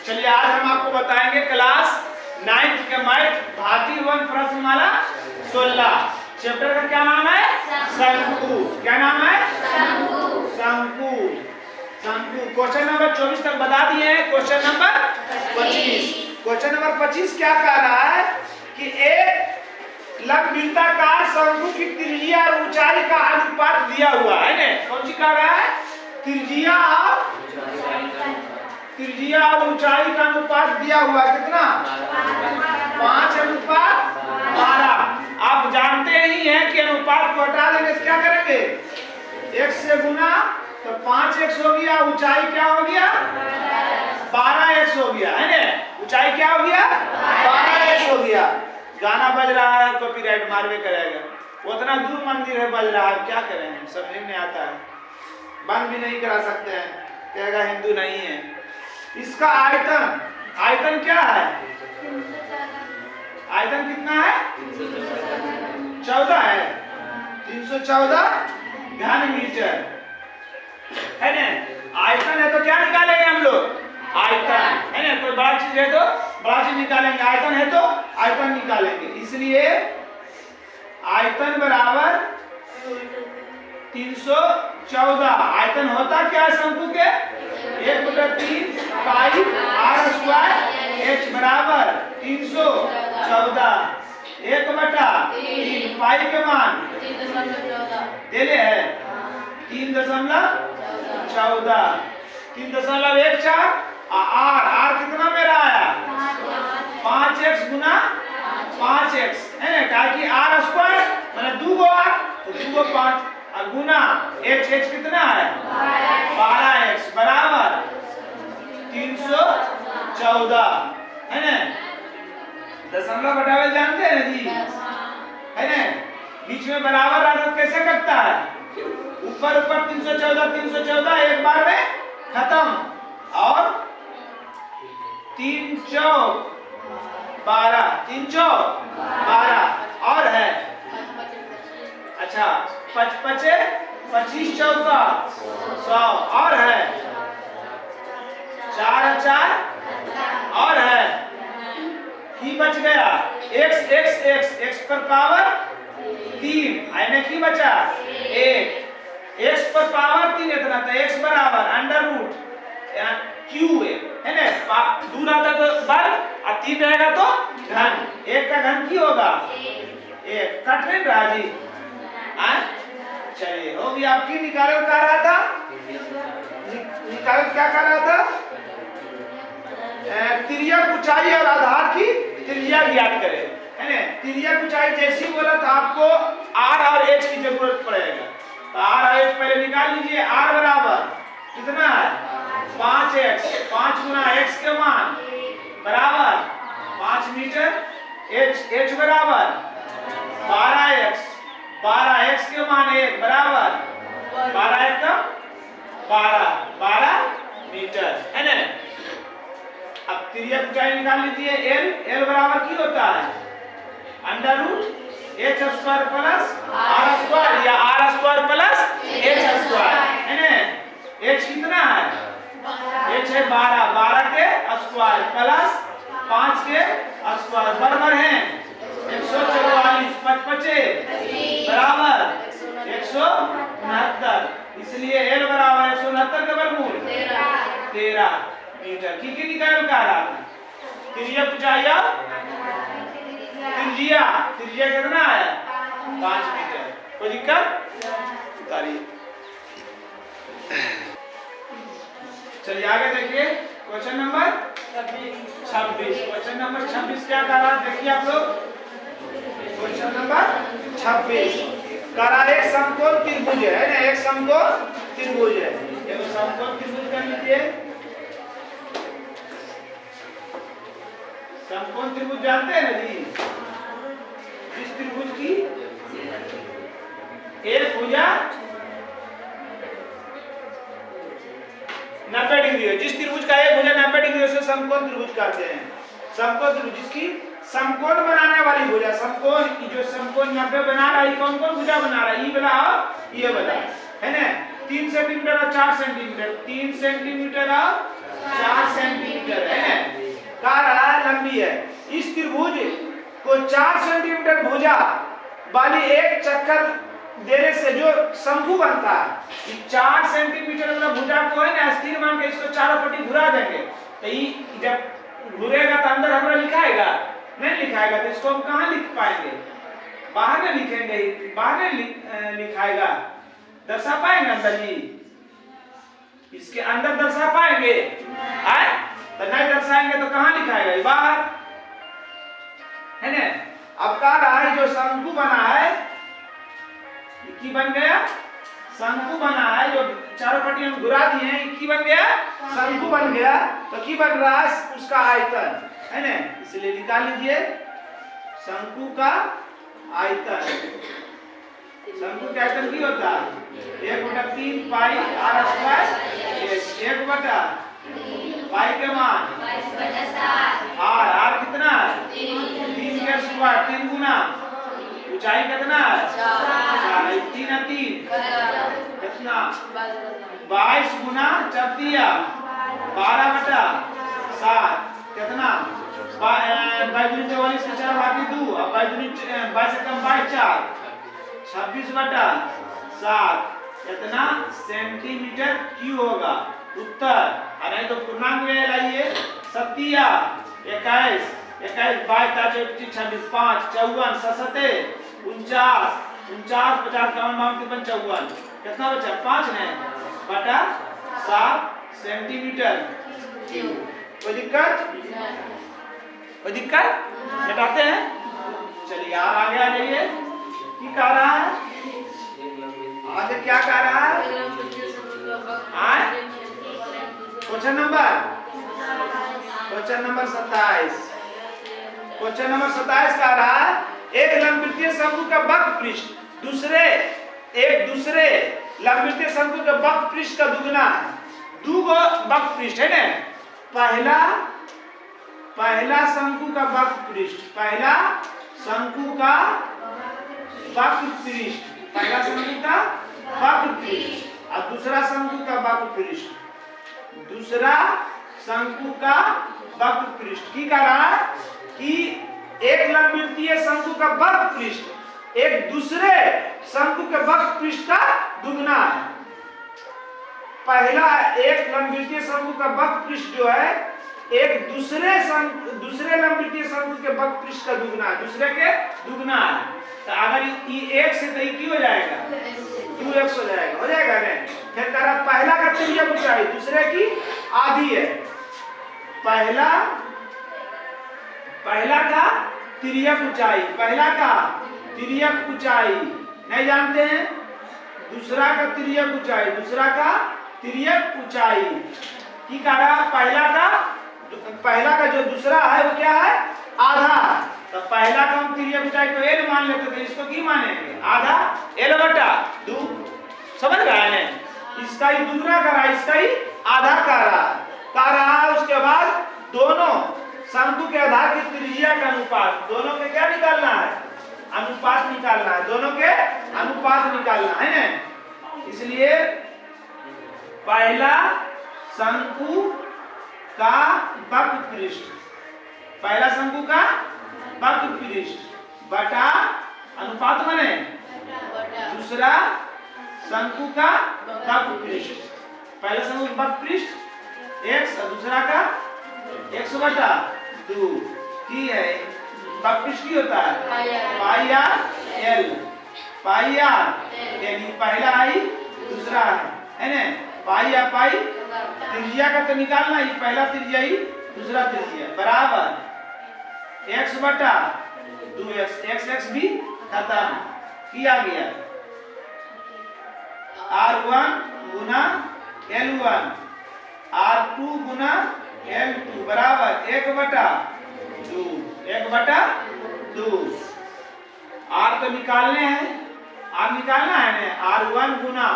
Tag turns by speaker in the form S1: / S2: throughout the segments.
S1: चलिए आज हम आपको बताएंगे क्लास 9th के मैथ भारतीय वन प्रश्नमाला 16 चैप्टर का क्या नाम है? शंकु। क्या नाम है? शंकु। शंकु। क्वेश्चन नंबर 24 तक बता दिए हैं। Question number 25। क्वेश्चन नंबर 25 क्या कह रहा है कि एक लंबवृत्ताकार शंकु की त्रिज्या और ऊंचाई का अनुपात दिया हुआ है ना। कौन सी कह रहा है? त्रिज्या और ऊंचाई का अनुपात दिया हुआ है। कितना? 5:12। आप जानते ही हैं कि अनुपात को हटा देंगे तो क्या करेंगे? x से गुना तो 5x हो गया, ऊंचाई क्या हो गया? 12x हो गया है ना। ऊंचाई क्या हो गया? 12x हो गया। गाना बज रहा है, कॉपीराइट मारवे करेगा। उतना दूर मंदिर है, बज रहा है, क्या करें, समझ में आता है। बंद भी नहीं करा सकते हैं, कहेगा हिंदू नहीं है। इसका आयतन क्या है? आयतन कितना है? 14 है। 314 घन मीटर है ना। आयतन है तो क्या निकालेंगे हम लोग? आयतन है ना। कोई बड़ा चीज है तो बड़ा चीज निकालेंगे, आयतन है तो आयतन निकालेंगे। इसलिए आयतन बराबर 314। आयतन होता क्या है शंकु के? 1/3 पाई r स्क्वायर h बराबर 314। 1/3 पाई के मान देले है 3.14। 3.14 r कितना मेरा आया? 5x गुना 5x है ना। कहा कि r स्क्वायर मतलब 2 गो r तो 2 गो 5 और गुना h कितना है? 12x बराबर 314 है ना। दशमलव घटावल जानते हैं जी है ना। बीच में बराबर आदत कैसे कटता है? ऊपर 314 एक बार में खत्म और 3 चौक 12 3 चौक 12 और है। अच्छा 25 चौका 100 और है। 4 और है। की बच गया x पर पावर 3 आने की बचा 1। x पर पावर 3 इतना तो x बराबर अंडर रूट q है ना। दूर आता तो वर्ग और 3 रहेगा तो घन। 1 का घन की होगा 1। कट नहीं रहा जी। चलिए हो गया। आपकी निकाल कर रहा था, निकाल क्या कर रहा था? तिर्यक ऊंचाई और आधार की त्रिज्या ज्ञात करें है ना। तिर्यक ऊंचाई जैसी बोला तो आपको r और h की जरूरत पड़ेगा। तो r और h पहले निकाल लीजिए। r बराबर कितना है? 5x 5 गुना x के मान बराबर 5 मीटर। h बराबर 12x के मान 1 बराबर 12 मीटर है ना। अब तिर्यक ऊंचाई निकाल लीजिए। l बराबर की होता है under root h square plus r square या r square plus h square है ना। h कितना है? h है 12 के स्क्वायर प्लस 5 के स्क्वायर बराबर है 144। 55 बराबर 169। इसलिए l बराबर 169 का वर्गमूल 13 मीटर। की निकाल का रहा है? तिर्यक ऊंचाई त्रिज्या कितना है? 5 मीटर। कोई दिक्कत? चलिए आगे देखिए। Question number 26। क्वेश्चन नंबर 26 क्या कह रहा है देखिए आप लोग। क्वेश्चन नंबर 26 कह रहा है एक समकोण त्रिभुज है ना। एक समकोण त्रिभुज है। ये तो समकोण त्रिभुज कर लीजिए। समकोण त्रिभुज जानते हैं ना जी। जिस त्रिभुज की एक भुजा 90 डिग्री है। जिस त्रिभुज का एक भुजा 90 डिग्री है उसे समकोण त्रिभुज कहते हैं। समकोण त्रिभुज जिसकी समकोण बनाने वाली भुजा, समकोण जो समकोण 90 बना रहा है कौन कौन भुजा बना रहा है? ये वाला और ये वाला है ना। 3 सेंटीमीटर और 4 सेंटीमीटर 3 सेंटीमीटर और 4 सेंटीमीटर है ना। लंबी है। इस त्रिभुज को 4 सेंटीमीटर भुजा वाली एक चक्कर देने से जो शंकु बनता है, 4 सेंटीमीटर मतलब भुजा को है ना स्थिर मान के इसको चारों पट्टी घुरा देंगे, तो ये जब घुरेगा तो अंदर हमरा लिखाएगा नहीं लिखाएगा, तो इसको हम कहाँ लिख पाएंगे? बाहर में लिखेंगे, बाहर में लिखाएगा, दर्शा पाएंगे अंदर ही, इसके अंदर दर्शा पाएंगे आए? तो नहीं दर्शाएंगे तो कहाँ लिखाएगा? बाहर है ना। अब कह रहा है जो शंकु बना है, की बन गया शंकु बना है, जो चारों पट्टी हम घुरा दिए हैं, की बन गया शंकु बन गया। तो की बन रहा है उसका आयतन है ना, इसलिए निकाल लीजिए शंकु का आयतन। शंकु का आयतन की होता है 1/3 पाई आर स्क्वायर, 1/3 पाई के मान आर कितना है 3 के स्क्वायर, 3 गुना ऊंचाई कितना है 3 कितना 22 गुना 4 12/7 कितना 22 के 4 बाकी 2, अब 22 से कम 4 26/7 कितना सेंटीमीटर क्यूब होगा उत्तर। और नहीं तो पूर्णांक में लाइए 7 21 21 22 26 5 54 67 49 50 51 54 कितना बचा 5 ने बटा 7 सेंटीमीटर क्यूब। कोई दिक्कत? कोई दिक्कत? घटाते हैं, चलिए आगे आ जाइए। क्या कह रहा है आगे? क्या कह रहा है? Question number 27। क्वेश्चन नंबर 27 कह रहा है एक लंबवृत्तीय शंकु का वक्र पृष्ठ दूसरे लंबवृत्तीय शंकु का वक्र पृष्ठ का दुगना है। दो वक्र पृष्ठ है ना, पहला शंकु का वक्र पृष्ठ, पहला शंकु का वक्र पृष्ठ, पहला शंकु का वक्र पृष्ठ और दूसरा शंकु का वक्र पृष्ठ, दूसरा शंकु का वक्र पृष्ठ। की कह रहा है कि एक लंबवृत्तीय शंकु का वक्र पृष्ठ एक दूसरे शंकु के वक्र पृष्ठ का दुगना है। पहला एक लंबवृत्तीय शंकु का वक्र पृष्ठ जो है एक दूसरे लंबवृत्तीय शंकु के वक्र पृष्ठ का दुगना है, दूसरे के दुगना है। तो अगर ये 1 से तो ये हो जाएगा 2x हो जाएगा ना। फिर तारा पहला का त्रिज्या ऊंचाई दूसरे की आधी है, पहला का तिर्यक ऊंचाई, पहला का तिर्यक ऊंचाई नहीं जानते हैं, दूसरा का तिर्यक ऊंचाई, दूसरा का तिर्यक ऊंचाई की कह रहा पहला का जो दूसरा है वो क्या है आधा है। तो पहला का हम तिर्यक ऊंचाई को l मान लेते थे, इसको की मानेंगे आधा l/2। समझ रहा है? इसका ही दुगना कर रहा है, इसका ही आधा कर रहा है। उसके बाद दोनों शंकु के आधार की त्रिज्या का अनुपात, दोनों के क्या निकालना है अनुपात निकालना है, दोनों के अनुपात निकालना है ना। इसलिए पहला शंकु का वक्र पृष्ठ, पहला शंकु का वक्र पृष्ठ बटा अनुपात बने दूसरा शंकु का वक्र पृष्ठ, पहला शंकु का वक्र पृष्ठ x और दूसरा का x/2 की है। वक्र पृष्ठ की होता है पाई r l, पहला आई दूसरा है ना, पाई या पाई त्रिज्या का तो निकालना ही, पहला त्रिज्या ही दूसरा त्रिज्या बराबर x/2x, x भी खत्म किया गया। r1 गुना l1 r2 गुना l2 बराबर 1/2 r तो निकालने हैं, r निकालना है ना, r1 गुना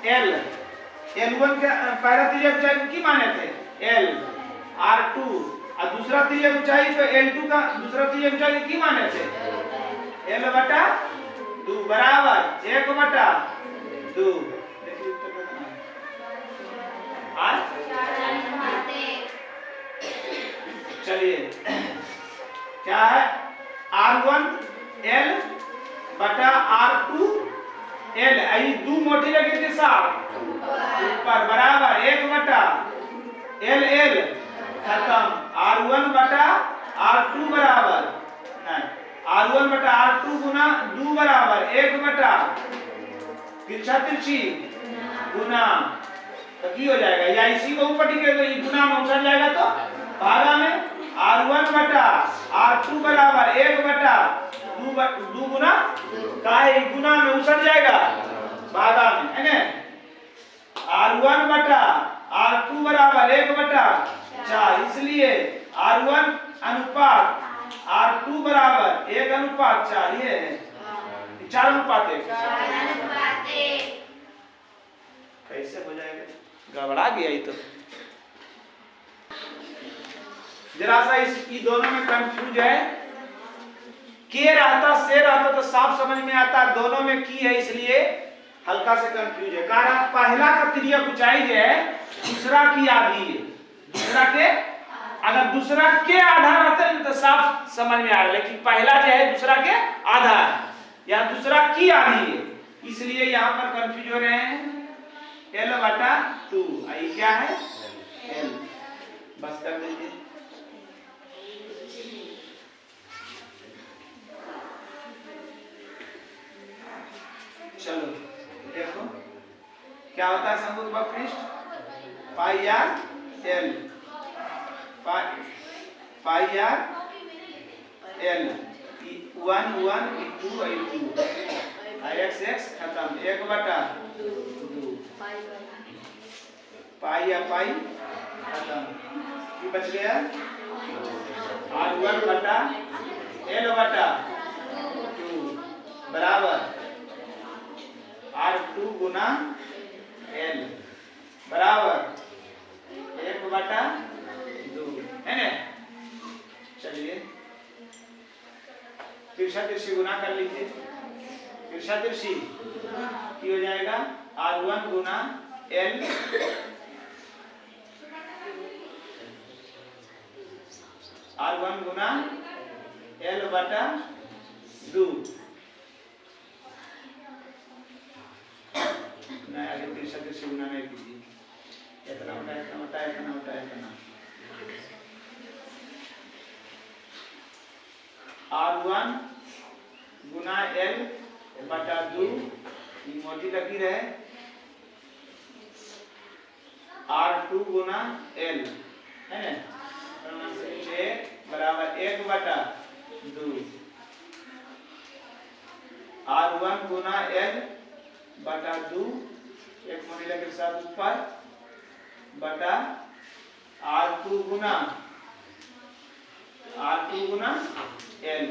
S1: l1 के पहला त्रिज्या ऊंचाई की माने थे l, r2 और दूसरा त्रिज्या ऊंचाई पे l2 का दूसरा त्रिज्या ऊंचाई की माने थे l/2 बराबर 1/2। देखिए उत्तर कितना है आज चलिए क्या है, R1 L बटा R2 L, आई दो मोटी लगी थी साहब ऊपर बराबर 1 बटा L L खत्म, R1 बटा R2 बराबर नहीं, R1 बटा R2 गुना 2 बराबर 1 बटा तिरछा तिरछी गुना, तो की हो जाएगा, या इसी को ऊपर टिके तो ये गुना में उछल जाएगा, तो भागा में R1 बटा R2 बराबर 1 बटा 2 गुना का है, गुना में उछल जाएगा भागा में, है ना। R1 बटा R2 बराबर 1 बटा 4, इसलिए R1 अनुपात R2 बराबर 1 अनुपात 4, ये है 4 अनुपात 1। कैसे हो जाएगा, गड़बड़ा गया ये तो, जरा सा इस दोनों में कंफ्यूज है, के रहता से रहता तो साफ समझ में आता, दोनों में की है इसलिए हल्का से कंफ्यूज है। कारण पहला का तिर्यक ऊंचाई जो है दूसरा की आधी है, दूसरा के अगर दूसरा के आधा रहता तो साफ समझ में आ रहा, लेकिन पहला जो है दूसरा के आधा है या दूसरा की आधी है, इसलिए यहाँ पर कंफ्यूज हो रहे हैं। L बटा 2, आई क्या है L, बस कर दीजिए। चलो देखो क्या होता है, समभुज वक्रपृष्ठ pi R L, pi R L, 1 1 2 2 x x खत्म, 1 बटा 2 पाई या पाई खत्म, ये बच गया R1 बटा L बटा 2 बराबर R2 गुना L बराबर 1 बटा 2, है ना। चलिए तिरछा तिरछी गुना कर लीजिए, तिरछा तिरछी की हो जाएगा R1 गुना L R1 गुना L बटा 2, नहीं आगे तिरछा तिरछी गुना नहीं कीजिए, इतना होता है, इतना होता है, इतना होता है, इतना R1 गुना L बटा 2, ये मोटी लगी रहे, R2 गुना L, है ना, बराबर 1 बटा 2, R1 गुना L बटा 2, एक मोटी लगी के साथ ऊपर बटा R2 गुना L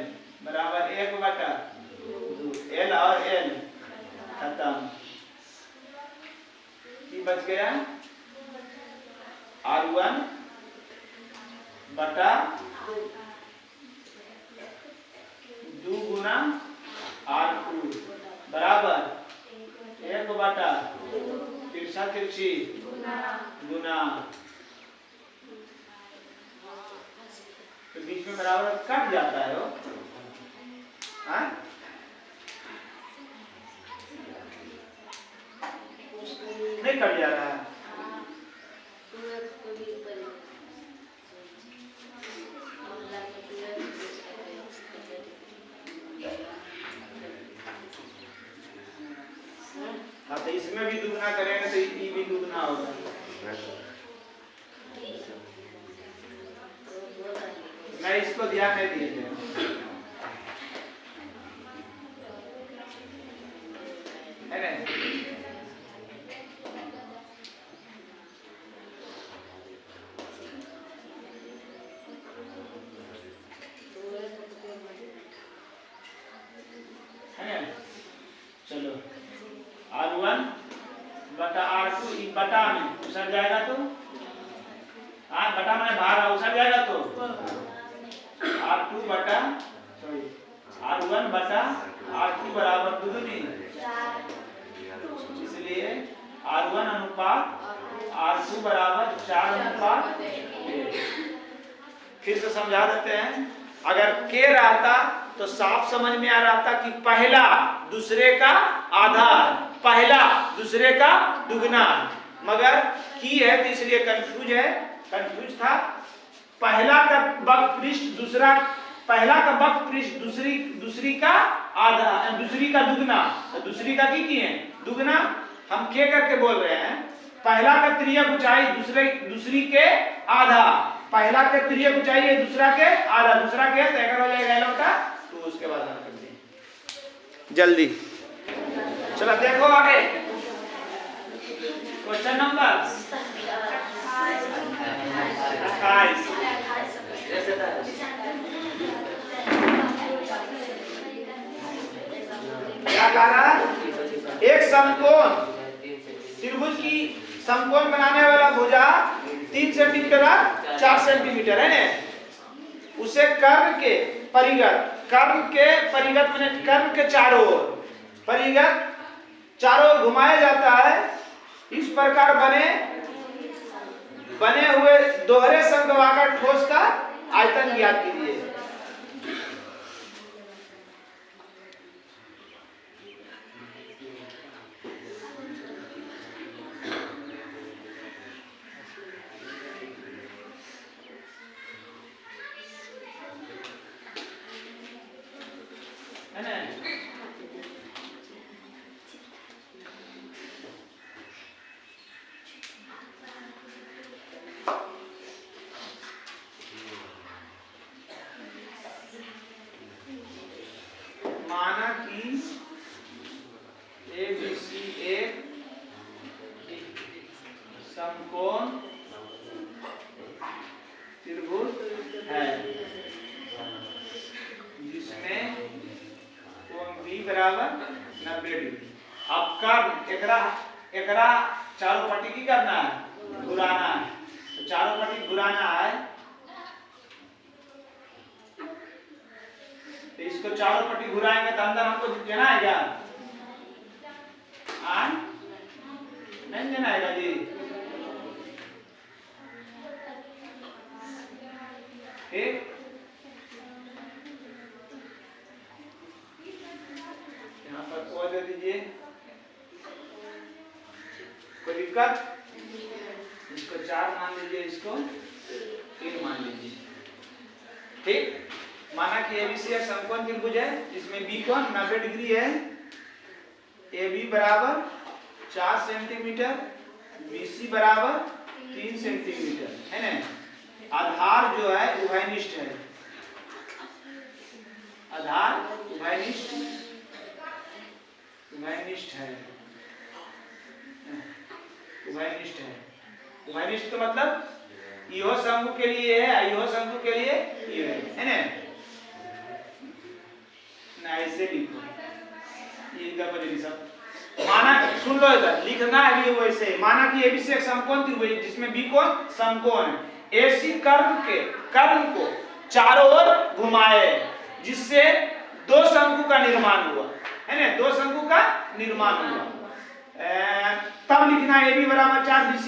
S1: बराबर 1 बटा 2, L और L खत्म, ये बच गया R1 बटा 2 गुना R2 बराबर 1 बटा तिरछा तिरछी गुना, तो बीच में बराबर कट जाता है वो, हाँ नहीं कट जा रहा है, हाँ तो इसमें भी दुगना करेंगे तो ये भी दुगना होगा, मैं इसको ध्यान नहीं दिए है ना। चलो R1 बटा R2 ई बटा में उछल जाएगा, तो बटा में बाहर उछल जाएगा, तो R2 बटा सॉरी R1 बटा R2 बराबर 2 दूनी, इसलिए R1 अनुपात R2 बराबर 4 अनुपात 1। फिर से समझा देते हैं। अगर के रहता तो साफ समझ में आ रहा था कि पहला दूसरे का आधा, पहला दूसरे का दुगना, मगर की है तो इसलिए कंफ्यूज था। पहला का वक्त पृष्ठ दूसरा, पहला का वक्त पृष्ठ दूसरी का आधा, दूसरी का दुगना, तो दूसरी का की है दुगना। हम के करके बोल रहे हैं, पहला का त्रियक ऊंचाई दूसरी के आधा, पहला के त्रियक ऊंचाई है दूसरा के आधा, दूसरा के तो एक हो जाएगा एलोटा, तो उसके बाद हम कर दें जल्दी। चलो देखो आगे क्वेश्चन नंबर 28। क्या कह रहा है? एक समकोण त्रिभुज की समकोण बनाने वाला भुजा 3 सेंटीमीटर और 4 सेंटीमीटर है ना, उसे कर्ण के परिगत मैंने कर्ण के चारों ओर परिगत चारों ओर घुमाया जाता है। इस प्रकार बने हुए दोहरे समद्विबाहुकार ठोस का आयतन ज्ञात कीजिए। है ना, माना कि ABC एक समकोण त्रिभुज है जिसमें कोण B बराबर 90 डिग्री। अब कर्व एकरा चारों पट्टी की करना है, घुराना है, तो चारों पट्टी घुराना है, तो इसको चारों पट्टी घुराएंगे तो अंदर हमको देना है क्या? नहीं देना है जी। ठीक, यहाँ पर ओ दे दीजिए, कोई दिक्कत? इसको 4 मान लीजिए, इसको 3 मान लीजिए। ठीक, माना कि ABC एक समकोण त्रिभुज है जिसमें B कोण 90 डिग्री है। AB बराबर 4 सेंटीमीटर, BC बराबर 3 सेंटीमीटर है ना। आधार जो है उभयनिष्ठ है, आधार उभयनिष्ठ है, उभयनिष्ठ है। उभयनिष्ठ तो मतलब इहो शंकु के लिए है, इहो शंकु के लिए ये है ना। ऐसे लिखो, ये इधर बजे सब माना, सुन लो इधर लिखना है भी वैसे। माना कि ABC एक समकोण त्रिभुज जिसमें B कोण समकोण है, AC कर्ण को चारों ओर घुमाए जिससे 2 शंकु का निर्माण हुआ है ना, 2 शंकु का निर्माण हुआ। तब लिखना है AB बराबर 4, BC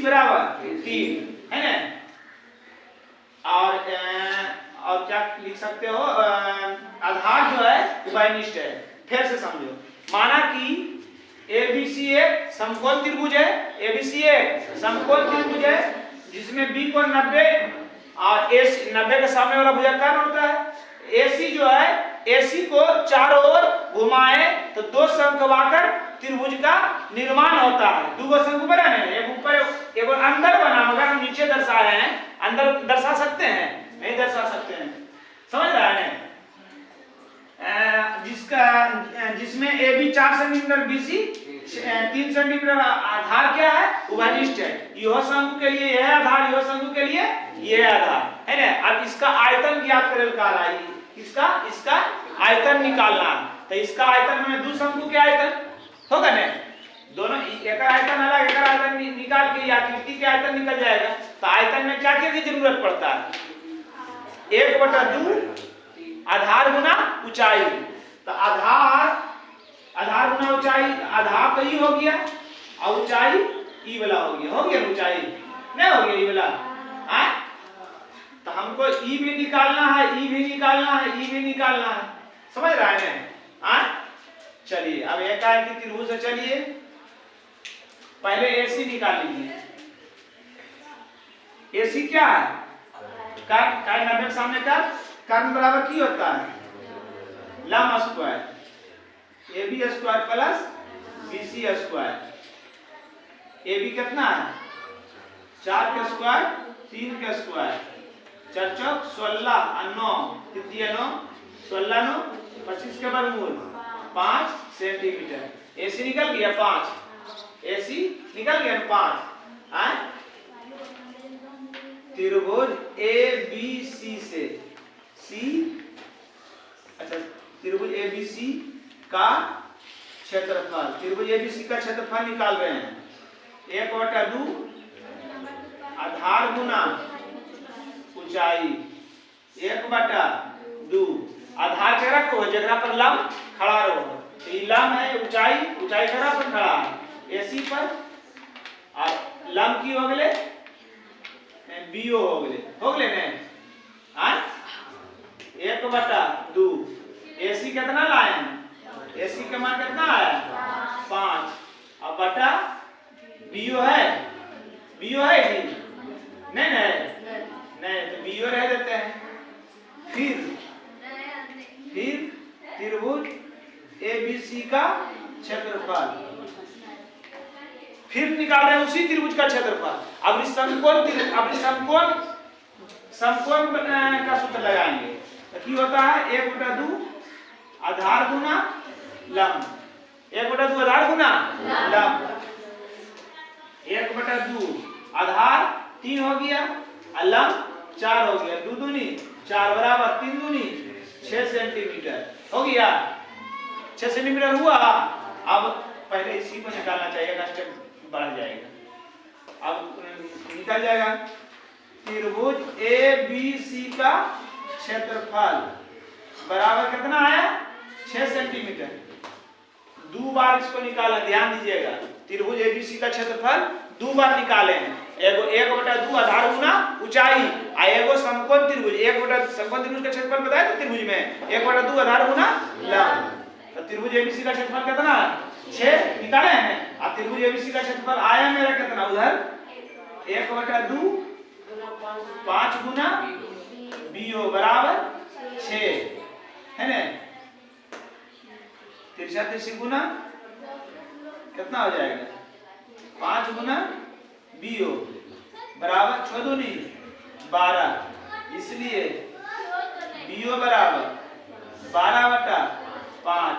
S1: बराबर 3 है ना। और क्या लिख सकते हो, आधार जो है उभयनिष्ठ है। फिर से समझो, माना कि ABC एक समकोण त्रिभुज है, ABC एक समकोण त्रिभुज है जिसमें B कोण 90 और AC 90 के सामने वाला भुजा कर्ण होता है। AC जो है, AC को चारों ओर घुमाए तो 2 समद्विबाहुकार त्रिभुज का निर्माण होता है। 2 शंकु बना है, एक ऊपर एक अंदर बना, मगर हम नीचे दर्शाए हैं, अंदर दर्शा सकते हैं नहीं दर्शा सकते हैं, समझ रहा है? जिसमें AB 4 सेंटीमीटर, BC 3 सेंटीमीटर, आधार क्या है? उभयनिष्ठ है। यह शंकु के लिए यह आधार, यह शंकु के लिए यह आधार है ना। अब इसका आयतन ज्ञात करे काल आई, इसका आयतन निकालना, तो इसका आयतन में 2 शंकु के आयतन होगा ना, दोनों एक आयतन अलग, एक आयतन निकाल के आकृति के आयतन निकल जाएगा। तो आयतन में क्या क्या की जरूरत पड़ता है? 1/2 आधार गुना ऊंचाई। तो आधार गुना ऊंचाई, आधार तो ई हो गया और ऊंचाई ई वाला हो गया ना ऊंचाई, नहीं हो गया ई वाला, तो हमको ई भी निकालना है, ई भी निकालना है, ई भी निकालना है। समझ रहा है ना? चलिए अब एकाएक की त्रिभुज से चलिए पहले एसी निकाल लीजिए। एसी क्या है? काय नब्बे के सामने कर्ण बराबर की होता है लंब square, AB square plus BC square. AB कितना है? 4 का स्क्वायर 3 का स्क्वायर, 4 चौक 16 और 9 कितनी है? 9 16 9 25 के वर्गमूल 5 सेंटीमीटर। AC निकल गया 5, AC निकल गया 5। त्रिभुज ABC से त्रिभुज ABC का क्षेत्रफल, त्रिभुज ABC का क्षेत्रफल निकाल रहे हैं। 1/2 आधार गुना ऊंचाई, 1/2 आधार के रखो जगह पर लंब खड़ा रहो। तो ये लंब है, ऊंचाई जगह पर खड़ा है AC पर, और लंब की हो गए BO हो गए ने। 1/2 AC कितना लाए हैं? AC का मान कितना आया? 5 अब बटा BO है जी? नहीं तो BO रह देते हैं। फिर त्रिभुज ABC का क्षेत्रफल फिर निकाल रहे हैं उसी त्रिभुज का क्षेत्रफल। अब समकोण का सूत्र लगाएंगे तो की होता है 1/2 आधार गुना लंब, 1/2 आधार गुना लंब, 1/2 आधार 3 हो गया और लंब 4 हो गया, 2 दूनी 4 बराबर 3 दूनी 6 सेंटीमीटर हो गया। 6 सेंटीमीटर हुआ। अब पहले इसी को निकालना चाहिए, स्टेप बढ़ जाएगा। अब निकल जाएगा त्रिभुज ABC का क्षेत्रफल बराबर कितना आया? 6 सेंटीमीटर। 2 बार इसको निकाला, ध्यान दीजिएगा। त्रिभुज ABC का क्षेत्रफल 2 बार निकाले हैं। एगो 1/2 आधार गुना ऊंचाई, आ एगो समकोण त्रिभुज। 1/2 समकोण त्रिभुज का क्षेत्रफल बताया था त्रिभुज में 1/2 आधार गुना लंब। तो त्रिभुज ABC का क्षेत्रफल कितना है? 6 निकाले हैं। और त्रिभुज ABC का क्षेत्रफल आया मेरा कितना? उधर 1/2 5 गुना BO बराबर 6 है ना। तिरछा गुना कितना हो जाएगा? 5 गुना BO बराबर 6 दूनी 12, इसलिए BO बराबर 12/5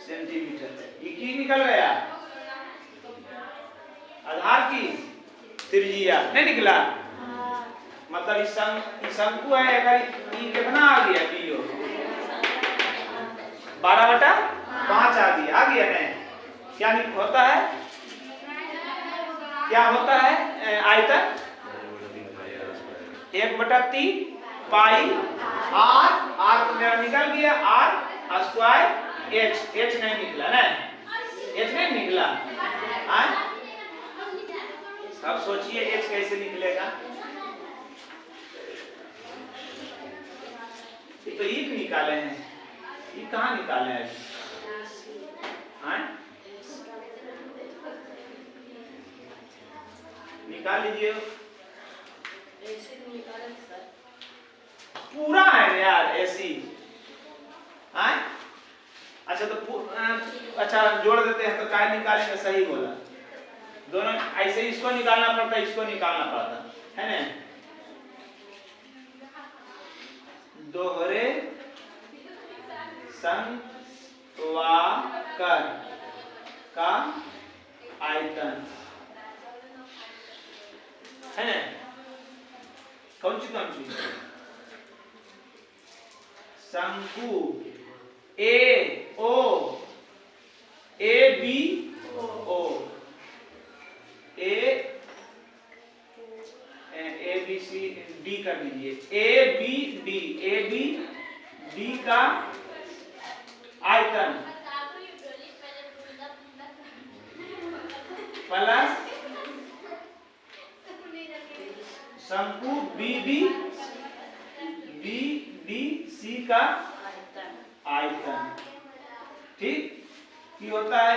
S1: सेंटीमीटर। ये की निकल गया? आधार की त्रिज्या नहीं निकला। मतलब इस शंकु है, अगर ये कितना आ गया BO 12/5 आ गया है। क्या होता है? क्या होता है आयतन? 1/3 पाई r तो मेरा निकल गया r स्क्वायर h नहीं निकला ना, h नहीं निकला। अब सोचिए h कैसे निकलेगा? तो ये निकाले हैं, ये कहाँ निकाले हैं? निकाल लीजिए। पूरा है यार ऐसी। अच्छा तो अच्छा जोड़ देते हैं तो काय निकालेंगे? सही बोला। दोनों ऐसे ही इसको निकालना पड़ता है, इसको निकालना पड़ता है ना। दोहरे समद्विबाहु का आयतन है ना। कौन सी शंकु ABO ABCD कर दीजिए। ABD का आयतन प्लस शंकु BB बी डी सी का आयतन। ठीक, ये होता है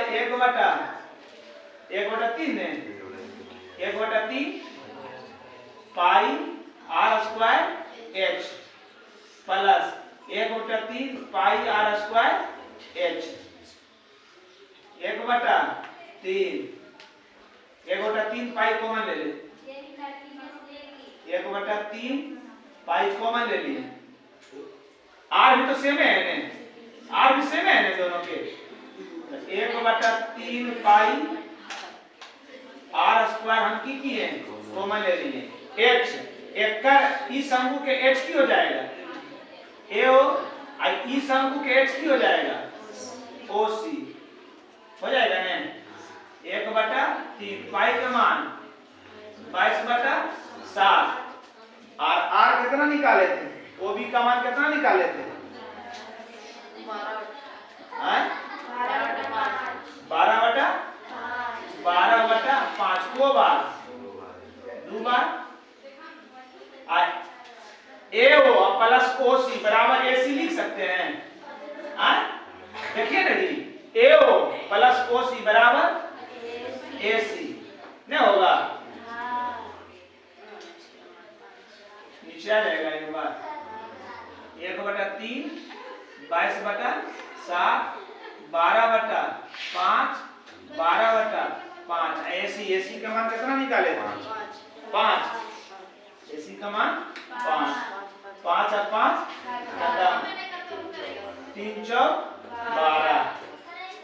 S1: 1/3 है, 1/3 pi R square H plus 1/3 pi R square H 1/3 1/3 pi common ले ले, 1/3 पाई कॉमन ले लिए। आर भी तो सेम है ना, आर भी सेम है ना दोनों के। 1/3 पाई आर स्क्वायर हम की किए कॉमन ले लिए। एच एक का ई शंकु के एच की हो जाएगा एओ, आई ई शंकु के एच की हो जाएगा ओ सी, हो जाएगा ना। 1/3 पाई का मान 22/7 और आर कितना निकाले थे, ओ बी का मान कितना निकाले थे 12/5 को बार 2 बार ए ओ प्लस ओ सी बराबर ए सी लिख सकते हैं। देखिए ना जी, ए ओ प्लस ओ सी बराबर ए सी नहीं होगा, नीचे आ जाएगा एक बार। 1/3 22/7 12/5 12/5 एसी, एसी का मान कितना निकाले 5, एसी का मान 5 5 और 5 खत्म, 3 4 12।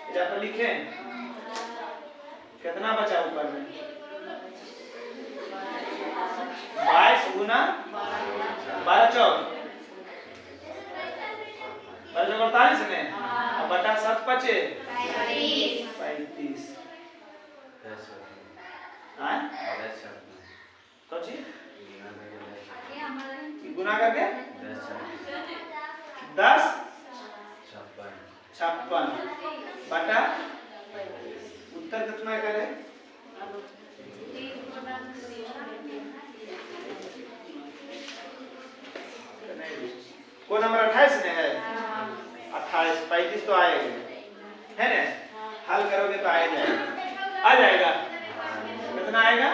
S1: इधर पर लिखें कितना बचा ऊपर में 22 गुना 12 चौक 48 में और बटा 7 बचे 35। कौन गुना करके 10 56 बटा उत्तर कितना करे को नंबर 28 में है 28 35 तो आएगा है ना, हल करोगे तो आ जाएगा कितना आएगा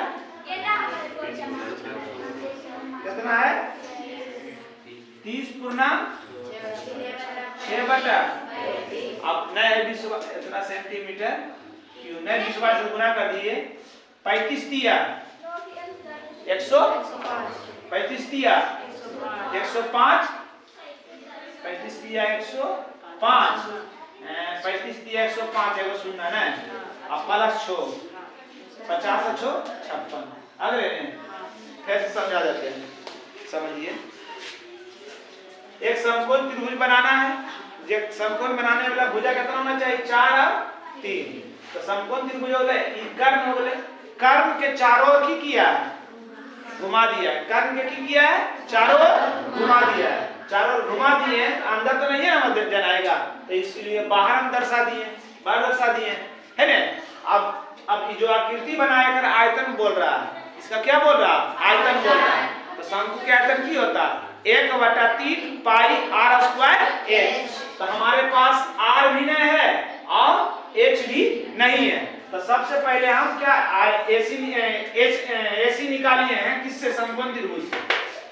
S1: कितना है 30/6 अब नए 20 इतना सेंटीमीटर क्यूब नए 20 से गुना कर दिए 35 दिया 35 दिया 105 35 दिया 105 35 दिया 105 एगो सुनना ना अब प्लस 6 50 से 6 56 अगले कैसे समझा जाते हैं समझिए। एक समकोण त्रिभुज बनाना है, जो समकोण बनाने वाला भुजा कितना होना चाहिए 4 और 3। तो समकोण त्रिभुज हो गए, ई कर्ण हो गए, कर्ण के चारों ओर की किया घुमा दिया है, कर्ण के की किया है चारों ओर घुमा दिया है, चारों ओर घुमा दिए अंदर तो नहीं है ना मध्य जाएगा तो इसलिए बाहर हम दर्शा दिए है ना। अब जो आकृति बनाया कर आयतन बोल रहा है, इसका क्या बोल रहा है आयतन बोल रहा है। तो शंकु के आयतन की होता 1/3 पाई आर स्क्वायर एच। तो हमारे पास आर भी नहीं है और एच भी नहीं है, तो सबसे पहले हम क्या एसी निकालिए हैं किससे समकोण त्रिभुज से।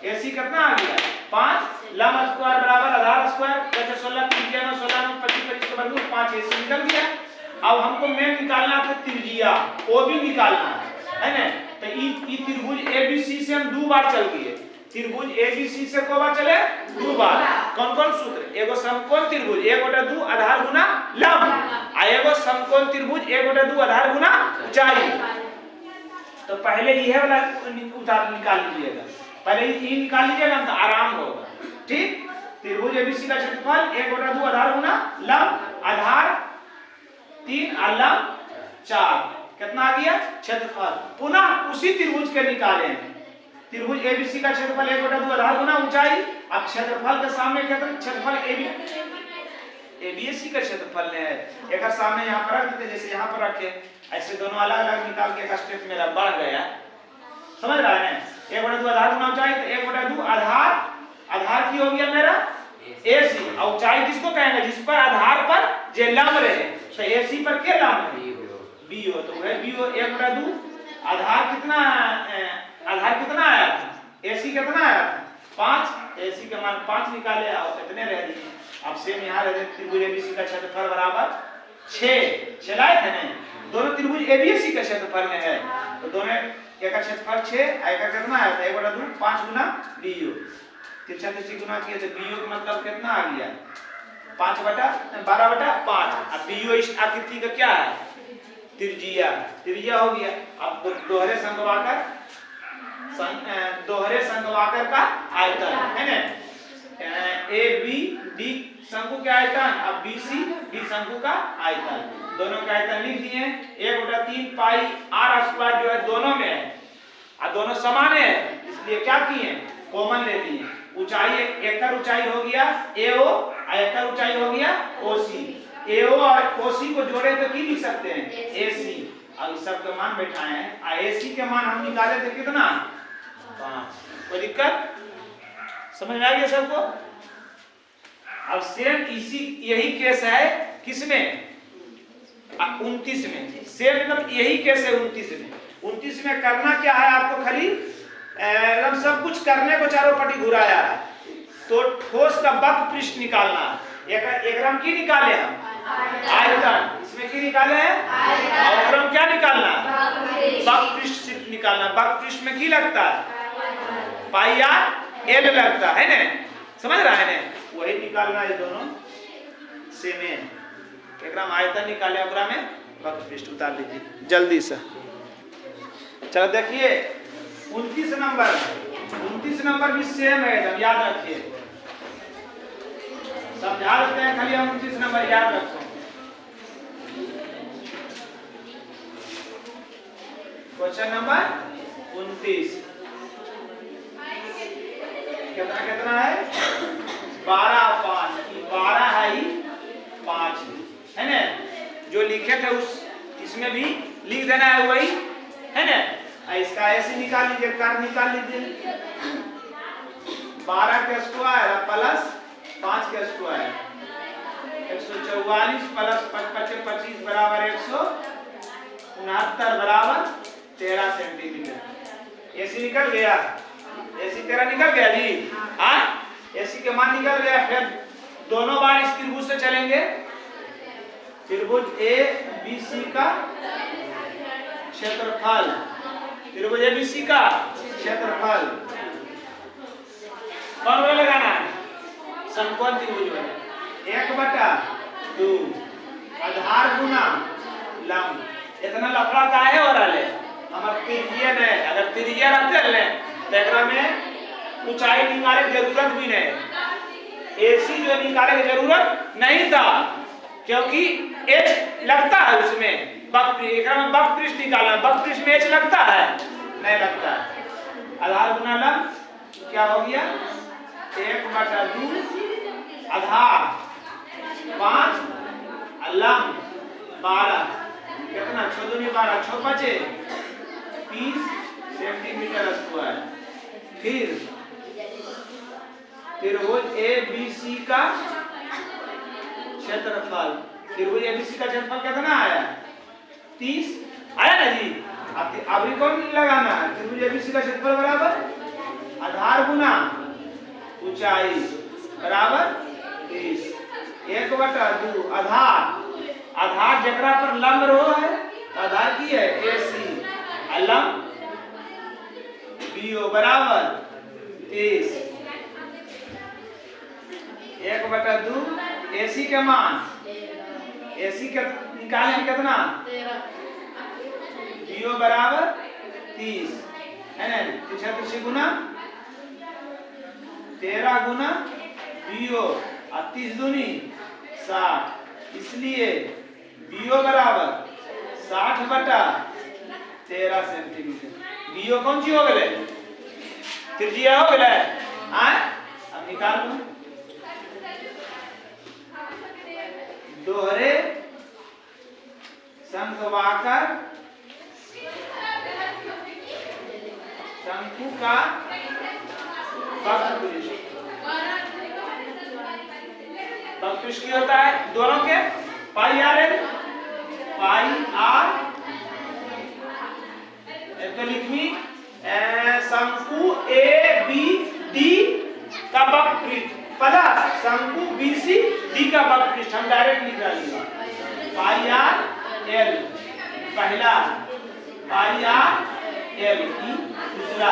S1: एसी कितना आ गया 5 लंब स्क्वायर बराबर आधार स्क्वायर 16 3 9 16 9 25 25 के वर्गमूल 5 एसी निकल गया। अब हमको मेन निकालना था त्रिज्या, वो भी निकालना है ना। तो ई त्रिभुज एबीसी से हम 2 बार चल गए, त्रिभुज एबीसी से को बार चले 2 बार। कौन कौन सूत्र, एगो समकोण त्रिभुज 1/2 आधार गुना लंब, आ एगो समकोण त्रिभुज 1/2 आधार गुना ऊंचाई। तो पहले यह वाला उतार निकाल लीजिएगा, पहले ये निकाल लीजिएगा तो आराम होगा। ठीक, त्रिभुज एबीसी का क्षेत्रफल 1/2 आधार गुना लंब, आधार 3 और लंब 4 कितना आ गया क्षेत्रफल। पुनः उसी त्रिभुज के निकाले हैं, त्रिभुज एबीसी का क्षेत्रफल 1/2 आधार गुना ऊंचाई। अब क्षेत्रफल के सामने क्या क्षेत्रफल एबीसी का क्षेत्रफल है, एक सामने यहाँ पर रख देते जैसे यहाँ पर रखे, ऐसे दोनों अलग अलग निकाल के एक स्टेप मेरा बढ़ गया, समझ रहा है 1/2 आधार गुना ऊंचाई। तो 1/2 आधार आधार की हो गया मेरा AC, और ऊंचाई किसको कहेंगे? जिस पर आधार पर जे लंब रहे। तो AC पर के लंब है? BO। तो वह BO 1/2। आधार कितना आया था? AC कितना आया था? 5। AC का मान 5 निकाले और कितने रह दिए? अब सेम यहाँ रह त्रिभुज ABC का क्षेत्रफल बराबर 6 चलाए थे ना। दोनों त्रिभुज ABCD का क्षेत्रफल में है, तो दोनों एक का क्षेत्रफल 6, एक का कितना आया था? 1/2 5 गुना BO। तिरछा तिरछी गुना किए तो BO का मतलब कितना आ गया? 12/5। अब BO इस आकृति का क्या है? त्रिज्या हो गया। अब दोहरे संघवाकर का आयतन है ना। ABD शंकु का आयतन, अब BCD शंकु का आयतन, दोनों का आयतन लिख दिए। 1/3 पाई r² जो है दोनों में है, और दोनों समान है, इसलिए क्या किए? कॉमन ले लिए। ऊंचाई एकड़ ऊंचाई हो गया AO और एकड़ ऊंचाई हो गया OC। AO और OC को जोड़े तो की लिख सकते हैं? AC। अब इस सब का मान बैठाए हैं, और AC के मान हम निकाले थे कितना? 5। कोई दिक्कत समझ में आ गया सबको? अब सेम इसी यही केस है किसमें? 29 में। सेम मतलब यही केस है 29 में। 29 में करना क्या है आपको? खाली सब कुछ करने को चारों पट्टी घुराया है, तो ठोस का वक्र पृष्ठ निकालना है। एकरम की निकाले हम? आयतन। इसमें की निकाले हैं? और एकरम क्या निकालना है? वक्र पृष्ठ निकालना। वक्र पृष्ठ में की लगता है? पाई r l लगता है ना। समझ रहा है ना? वही निकालना है, दोनों सेम है। एकरम आयतन निकाले, ओकरा में वक्र पृष्ठ उतार लीजिए जल्दी से। चलो देखिए 29 नंबर भी सेम है एकदम, याद रखिए। समझा देते हैं, खाली हम 29 नंबर याद रखो। क्वेश्चन नंबर 29 कितना है? 12 5 12 है ही 5 है ना। जो लिखे थे उस इसमें भी लिख देना है वही है ना। इसका ऐसे निकाल लीजिए, कर निकाल लीजिए। 12 के स्क्वायर प्लस 5 के स्क्वायर 144 प्लस 25 25 बराबर 169 बराबर 13 सेंटीमीटर। एसी निकल गया, एसी 13 निकल गया जी। हाँ एसी के मान निकल गया। फिर दोनों बार इस त्रिभुज से चलेंगे। त्रिभुज ABC का क्षेत्रफल, त्रिभुज ABC का क्षेत्रफल कौन वाला लगाना है? समकोण त्रिभुज में 1/2 आधार गुना लंब। इतना लफड़ा काहे हो रहा है? हमार त्रिज्या ने, अगर त्रिज्या रहते ले तो एकरा में ऊंचाई निकाले की जरूरत भी नहीं। AC जो निकाले की जरूरत नहीं था, क्योंकि H लगता है उसमें। एकरा में वक्र पृष्ठ निकालना, वक्र पृष्ठ में H लगता है? नहीं लगता है। आधार गुना लंब क्या हो गया? 1/2 आधार 5 लंब 12, कितना? 6 दूनी 12, 6 5 30 सेंटीमीटर स्क्वायर। फिर त्रिभुज ABC का क्षेत्रफल, त्रिभुज ABC का क्षेत्रफल कितना आया? 30 आया ना जी। अभी कौन लगाना है? त्रिभुज ABC का क्षेत्रफल बराबर आधार गुना ऊंचाई बराबर 30। 1/2 आधार जकरा पर लंब रो है, आधार की है AC, लंब BO बराबर 30। 1/2 AC के मान, AC के निकालें कितना? 13 BO बराबर 30 है ना। 3 गुना 13 गुना BO और 30 दूनी 60, इसलिए BO बराबर 60/13 सेंटीमीटर। BO कौन सी हो गए? त्रिज्या हो गए। अब निकाल लो। दोहरे संघवाकर शंकु का वक्र पृष्ठ बकपृष्ठ की होता है दोनों के पाई आर एल, पाई आर तो लिखनी शंकु ए बी डी का बकपृष्ठ प्लस शंकु बी सी डी का बकपृष्ठ। हम डायरेक्ट लिख रहे हैं पाई आर एल पहला, पाई आर एल की दूसरा,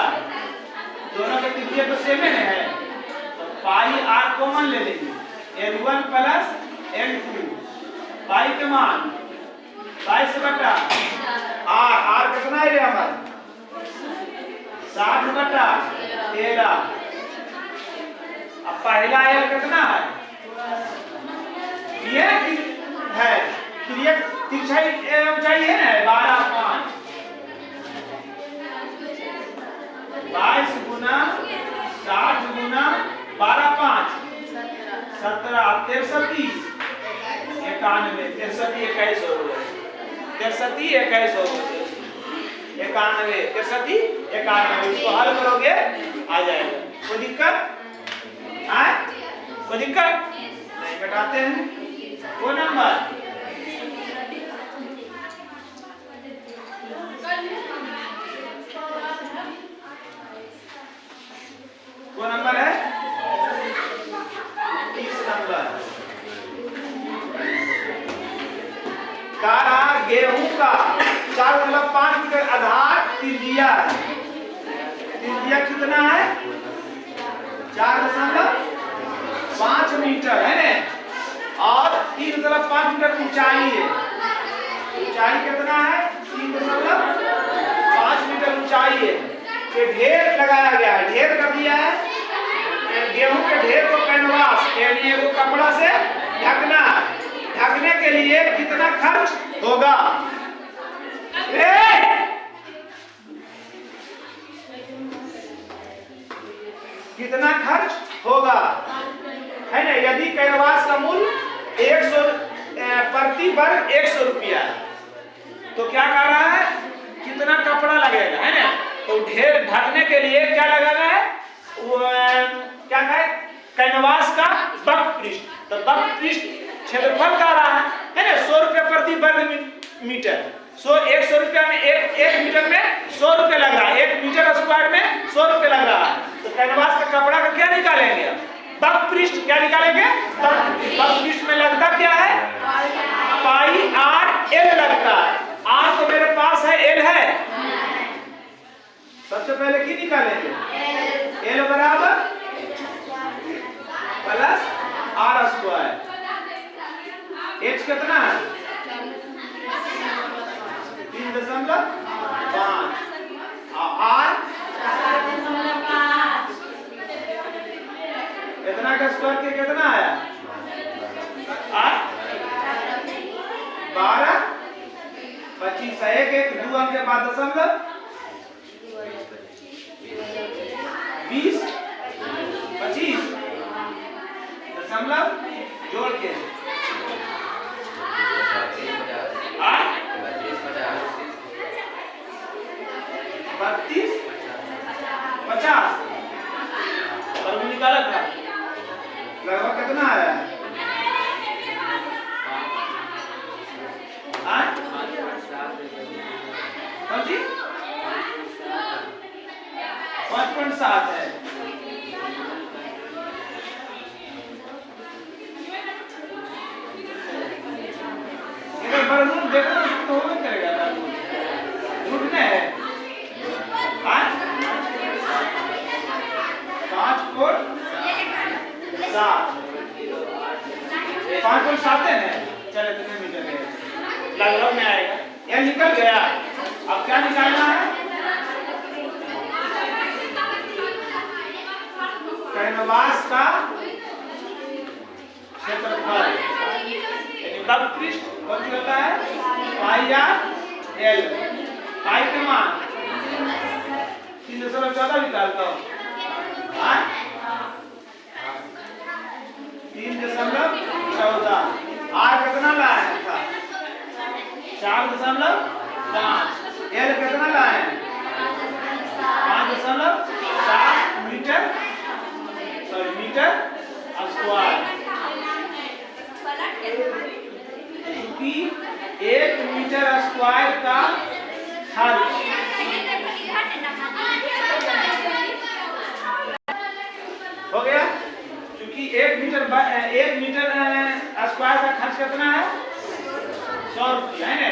S1: दोनों के त्रिज्या तो सेम है तो पाई आर कॉमन ले लेंगे L1 प्लस L2 पाई के मान 22 बटा आर कितना है हमारा 60 बटा 13। अब पहला L कितना है ये है तिरछाई ऊंचाई है ना 12.5 22 गुना 60 गुना 12.5 17 63 91 63 21 हो गए 63 21 हो गए 91 63 91 इसको हल करोगे आ जाएगा। कोई दिक्कत है? कोई दिक्कत नहीं? घटाते हैं वो नंबर वो नंबर है 30 नंबर। कारा गेहूं का 4.5 मीटर आधार त्रिज्या है। त्रिज्या कितना है 4.5 मीटर है ना और 3.5 मीटर ऊंचाई है। ऊंचाई कितना है 3.5 मीटर ऊंचाई है। ये ढेर लगाया गया है, ढेर कर दिया है गेहूं के ढेर को कैनवास यानी वो कपड़ा से ढकना। ढकने के लिए कितना खर्च होगा? कितना खर्च होगा है ना? यदि कैनवास का मूल्य 100 प्रति वर्ग 100 रुपया तो क्या कह रहा है कितना कपड़ा लगेगा है ना? तो ढेर ढकने के लिए क्या लगाना है क्या है कैनवास का बकपृष्ठ। तो बकपृष्ठ क्षेत्रफल का रहा है ना 100 रुपये प्रति वर्ग मीटर। 100 रुपया में एक मीटर में 100 रुपये लग रहा है, 1 मीटर स्क्वायर में 100 रुपये लग रहा है। तो कैनवास का कपड़ा का क्या निकालेंगे? बकपृष्ठ क्या निकालेंगे? बकपृष्ठ में लगता क्या है पाई आर एल लगता है। आर तो मेरे पास है एल है, सबसे पहले की निकालेंगे एल बराबर प्लस आर स्क्वायर। एच कितना है 3.5 आर कितना का स्क्वायर के कितना आया 12 25 1 2 अंक के बाद दशमलव 20 25 दशमलव जोड़ के 32 50 और वो निकाला था लगभग कितना आया 5.7 है। बरनून देखो तो हो करेगा था झूठने है 5 4 7 5.7 है। चले कितने मीटर है लगभग में आएगा। यह निकल गया। अब क्या निकालना है कैनवास का क्षेत्रफल बकपृष्ठ कौन सी होता है पाई आर एल। पाई का मान 3.14 निकालता हूँ 3.14 आर कितना लाए था 4.5 एल कितना लाए 5.7 मीटर 1 मीटर स्क्वायर का खर्च कितना है? 100 रुपया है ना।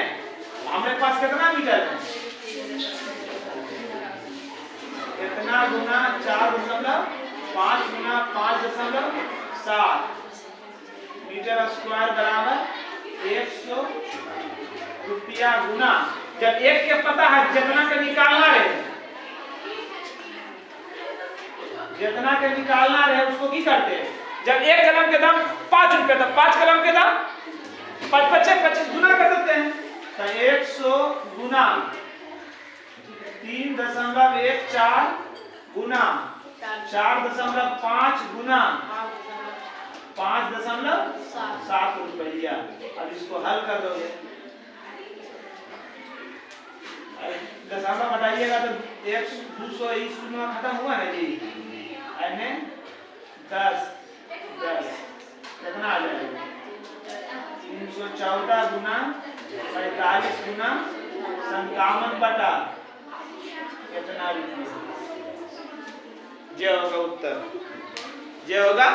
S1: हमारे पास कितना मीटर है? इतना गुना 4.5 गुना 5.7 मीटर स्क्वायर बराबर 100 रुपया गुना। जब एक के पता है जितना के निकालना रहे, जितना के निकालना रहे उसको की करते हैं? जब एक कलम के दाम 5 रुपए तो 5 कलम के दाम 25 गुना कर देते हैं। तो 100 गुना 3.14 गुना 4.5 गुना 5.7 रुपया। अब इसको हल कर दोगे, दशमलव घटाइएगा तो 200 ही शून्य खत्म हुआ ना जी। यानी 10 कितना आ जाएगा? 314 गुना 45 गुना 57 बटा कितना रुपया? ये होगा उत्तर, ये होगा।